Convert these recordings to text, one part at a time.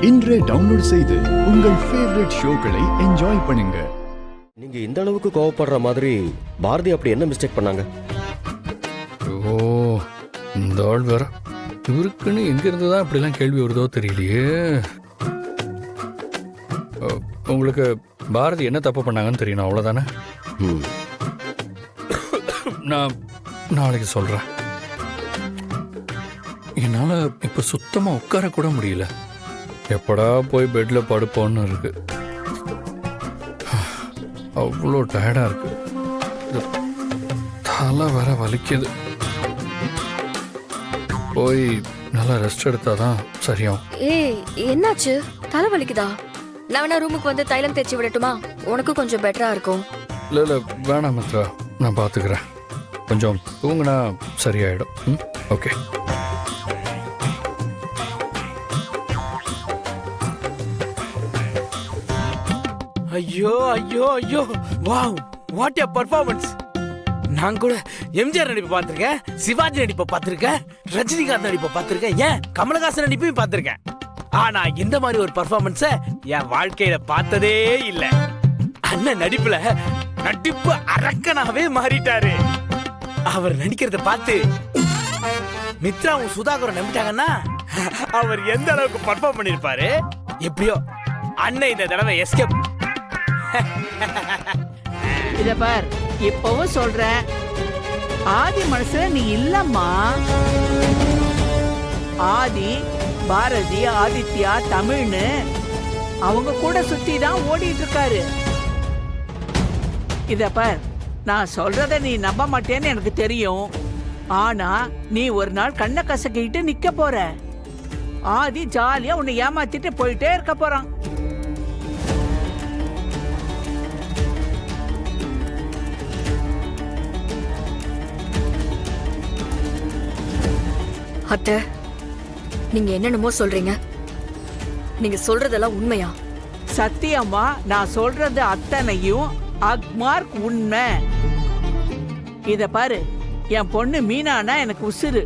இன்றே டவுன்லோட் செய்து உங்கள் ஃபேவரட் ஷோக்களை என்ஜாய் பண்ணுங்க. நீங்க இந்த அளவுக்கு கோவப்படுற மாதிரி பாரதி அப்படி என்ன மிஸ்டேக் பண்ணாங்க? ஓ, இந்த ஆள் வேற இவருக்குன்னு எங்க இருந்துதான் இப்படிலாம் கேள்வி வருதோ தெரியலையே. உங்களுக்கு பாரதி என்ன தப்பு பண்ணாங்கன்னு தெரியணும், அவ்வளோதானே? நான் நாளைக்கு சொல்றேன். என்னால் இப்போ சுத்தமாக உட்கார கூட முடியல. எப்படா போய் பெட்டில் படுப்போன்னு இருக்கு. அவ்வளோ டயர்டாக இருக்கு. தலை வேற வலிக்குது. போய் நல்லா ரெஸ்ட் எடுத்தாதான் சரியாகும். ஏய், என்னாச்சு? தலை வலிக்குதா? நான் வேணா ரூமுக்கு வந்து தைலம் தேய்ச்சி விடட்டுமா? உனக்கு கொஞ்சம் பெட்டரா இருக்கும். இல்லை இல்லை வேணாம் மித்ரா, நான் பார்த்துக்கிறேன். கொஞ்சம் தூங்குனா சரியாயிடும். ஓகே. ஐயோ ஐயோ ஐயோ, வாவ், வாட் எ பெர்ஃபார்மன்ஸ். நான் கூட எம்ஜிஆர் நடிப்பை பார்த்திருக்கேன், சிவாஜி நடிப்பை பார்த்திருக்கேன், ரஜினிகாந்த் நடிப்பை பார்த்திருக்கேன், ஏன் கமலஹாசன் நடிப்பையும் பார்த்திருக்கேன். ஆனா இந்த மாதிரி ஒரு பெர்ஃபார்மன்ஸ என் வாழ்க்கையில பார்த்ததே இல்ல. அண்ணன் நடிப்புல நடிப்பு அரக்கனாவே மாறிட்டாரு. அவர் நடிக்கிறத பார்த்து மித்ராவும் சுதாகரும் நம்பிட்டாங்கன்னா அவர் எந்த அளவுக்கு பெர்ஃபார்ம் பண்ணிருப்பாரு. எப்படியோ அண்ணன் இந்த தடவை எஸ்கேப். இத பார், இப்பவும் சொல்றேன், ஆதி மனசுல நீ இல்லம்மா. ஆதி, பாரதி, ஆதித்யா, தமிழ்னு அவங்க கூட சுத்தி தான் ஓடிட்டு இருக்காரு. இத பார், நான் சொல்றத நீ நம்ப மாட்டேன்னு எனக்கு தெரியும். ஆனா நீ ஒரு நாள் கண்ணை கசக்கிட்டு நிக்க போற. ஆதி ஜாலியா உன்னை ஏமாத்திட்டு போயிட்டே இருக்க போறான். அத்தை, நீங்க என்னென்னமோ சொல்றீங்க. நீங்க சொல்றதெல்லாம் உண்மையா? சத்தியமா நான் சொல்றது அத்தனையும் அக்மார்க் உண்மை. இத பாரு, என் பொண்ணு மீனானா எனக்கு உசுரு.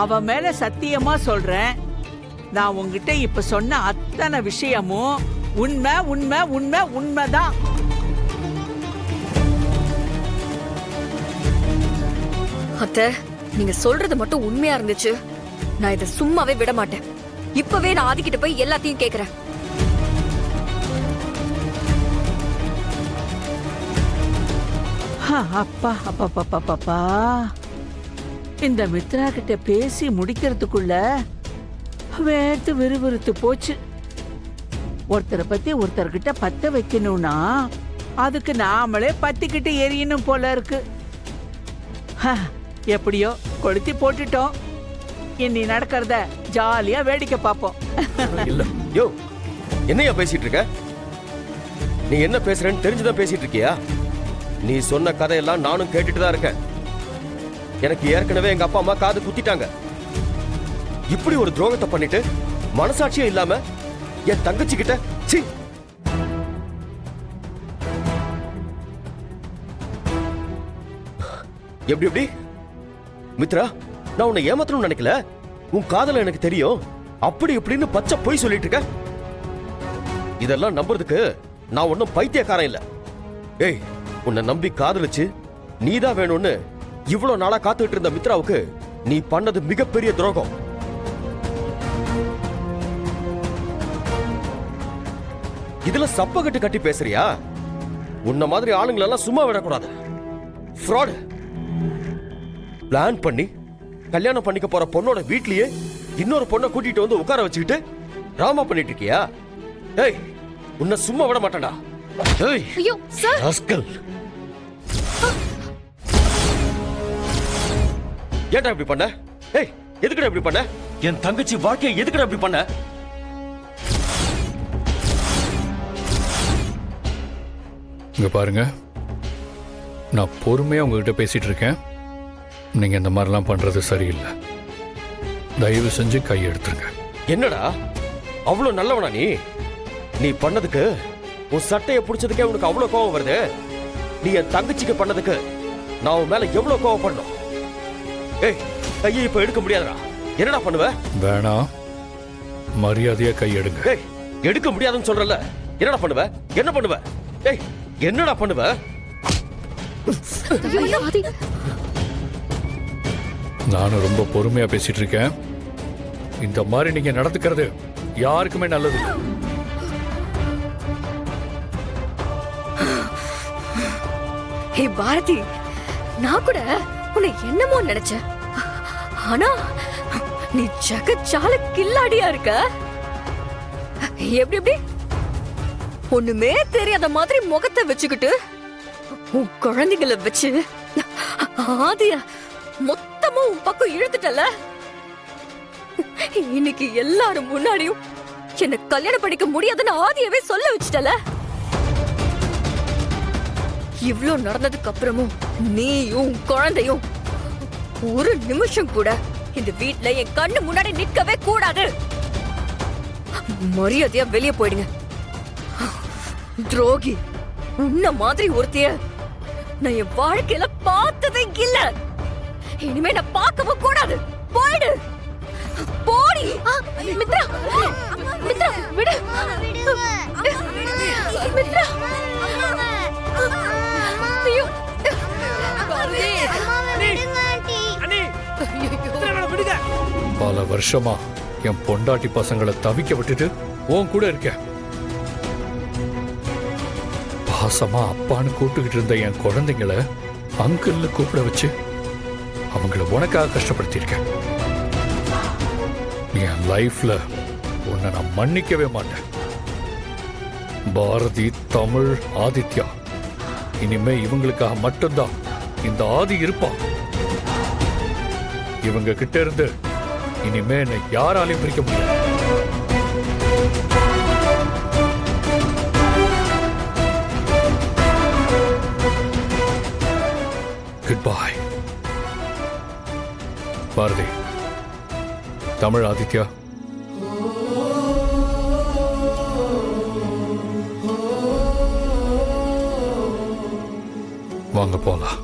அவ மேல சத்தியமா சொல்றேன். நான் உங்ககிட்ட இப்ப சொன்ன அத்தனை விஷயமும் உண்மை உண்மை உண்மை உண்மைதான். அத்தை, நீங்க சொல்றது மட்டும் உண்மையா இருந்துச்சு, நான் இதை சும்மாவே விட மாட்டேன். இப்பவே நான் ஆதிக்கிட்ட போய் எல்லாத்தையும் கேக்குறேன். அப்பா அப்பா அப்பா பாப்பா, இந்த மித்ரா கிட்ட பேசி முடிக்கிறதுக்குள்ள வேர்த்து விறுவிறுத்து போச்சு. ஒருத்தரை பத்தி ஒருத்தர்கிட்ட பத்த வைக்கணும்னா அதுக்கு நாமளே பத்திக்கிட்டு எரியணும் போல இருக்கு. எப்படியோ கொளுத்தி போட்டுட்டோம். இனி நடக்கிறத ஜாலியா வேடிக்கை பார்ப்போம். இல்ல யோ, என்னையா பேசிட்டு இருக்க? நீ என்ன பேசுறேன்னு தெரிஞ்சுதான் பேசிட்டு இருக்கியா? நீ சொன்ன கதையெல்லாம் நானும் கேட்டுட்டு தான் இருக்கேன். எனக்கு ஏற்கனவே எங்க அப்பா அம்மா காது குத்திட்டாங்க. இப்படி ஒரு துரோகத்தை பண்ணிட்டு மனசாட்சியே இல்லாம என் தங்கச்சி கிட்ட சீ. எப்படி எப்படி மித்ரா, நான் உன்னை ஏமாத்தணும்னு நினைக்கல. உன் காதல எனக்கு தெரியும். அப்படி இப்படின்னு பச்சை பொய் சொல்லிட்டு இருக்க. இதெல்லாம் நம்புறதுக்கு நான் ஒன்னும் பைத்தியக்காரன் இல்ல. ஏய், உன்னை நம்பி காதலிச்சு நீதான் வேணும்னு இவ்வளவு நாளா காத்துக்கிட்டு இருந்த மித்ராவுக்கு நீ பண்ணது மிகப்பெரிய துரோகம். இதுல சப்பகட்டு கட்டி பேசுறியா? உன்ன மாதிரி ஆளுங்களெல்லாம் சும்மா விடக்கூடாது. ஃப்ராட். பிளான் பண்ணி கல்யாணம் பண்ணிக்க போற பொண்ணோட வீட்லயே இன்னொரு பொண்ணை கூட்டிட்டு வந்து உட்கார வச்சுக்கிட்டு ராமா பண்ணிட்டு இருக்கியா? ஏய், உன்னை சும்மா விட மாட்டேன்டா. ஏய், ஐயோ சார், ராஸ்கல். ஏன்டா இப்படி பண்ண? ஏய், எதுக்குடா இப்படி பண்ண? என் தங்கச்சி வாழ்க்கையை எதுக்குடா இப்படி பண்ண? இங்க பாருங்க, நான் பொறுமையா உங்ககிட்ட பேசிட்டு இருக்கேன். நீங்க இந்த மாதிரிலாம் பண்றது சரியில்லை. தயவு செஞ்சு கை எடுத்துருங்க. என்னடா அவ்வளவு நல்லவனா நீ? நீ பண்ணதுக்கு, உன் சட்டையை பிடிச்சதுக்கே உனக்கு அவ்வளவு கோவம் வருது. நீ என் தங்கச்சிக்கு பண்ணதுக்கு நான் உன் மேல எவ்வளவு கோவப்படணும்? ஏய், கையை இப்ப எடுக்க முடியாதுடா. என்னடா பண்ணுவ? வேணாம், மரியாதையா கை எடுங்க. ஏய், எடுக்க முடியாதுன்னு சொல்றல. என்னடா பண்ணுவ? என்ன பண்ணுவ? ஏய், என்னடா பண்ணுவ? ஐயோ, ஆதி. நானும் ரொம்ப பொறுமையா பேசிட்டு இருக்கேன். இந்த மாதிரி நீங்க நடந்துக்கிறது யாருக்குமே நல்லது இல்ல. ஹே பாரதி, நான் கூட உன்னை என்னமோ நினைச்சேன். ஆனா நீ ஜகச்சால கில்லாடியா இருக்க. எப்படி எப்படி ஒண்ணுமே தெரியாத மாதிரி முகத்தை வச்சுக்கிட்டு உன் குழந்தைகளை வச்சு ஆதிய மொத்தமும் உன் பக்கம் இழுத்துட்டல. இன்னைக்கு எல்லாரும் முன்னாடியும் என்ன கல்யாணம் பண்ணிக்க முடியாதுன்னு ஆதியவே சொல்ல வச்சுட்டல. இவ்ளோ நடந்ததுக்கு அப்புறமும் நீயும் குழந்தையும் ஒரு நிமிஷம் கூட இந்த வீட்ல என் கண்ணு முன்னாடி நிக்கவே கூடாது. மரியாதையா வெளியே போயிடுங்க. துரோகி, உன்ன மாதிரி ஒருத்தைய நான் என் வாழ்க்கையில பார்த்ததே இல்ல. இனிமே நான் பார்க்கவும் கூடாது. போயிடு, போடி. மித்ரா, மித்ரா, விடு. மித்ரா, ஐயோ. பல வருஷமா என் பொண்டாட்டி பசங்களை தவிக்க விட்டுட்டு உன் கூட இருக்கேன். பாசமா அப்பான்னு கூப்பிட்டுக்கிட்டு இருந்த என் குழந்தைங்களை அங்கிள்னு கூப்பிட வச்சு அவங்கள உனக்காக கஷ்டப்படுத்தியிருக்கேன். என் லைஃப்ல உன்னை நான் மன்னிக்கவே மாட்டேன். பாரதி, தமிழ், ஆதித்யா, இனிமே இவங்களுக்காக மட்டும்தான் இந்த ஆதி இருப்பான். இவங்க கிட்ட இருந்து இனிமே என்னை யாராலையும் பிரிக்க முடியாது. Good bye. பாரதி, தமிழ், ஆதித்யா, வாங்க போலாம்.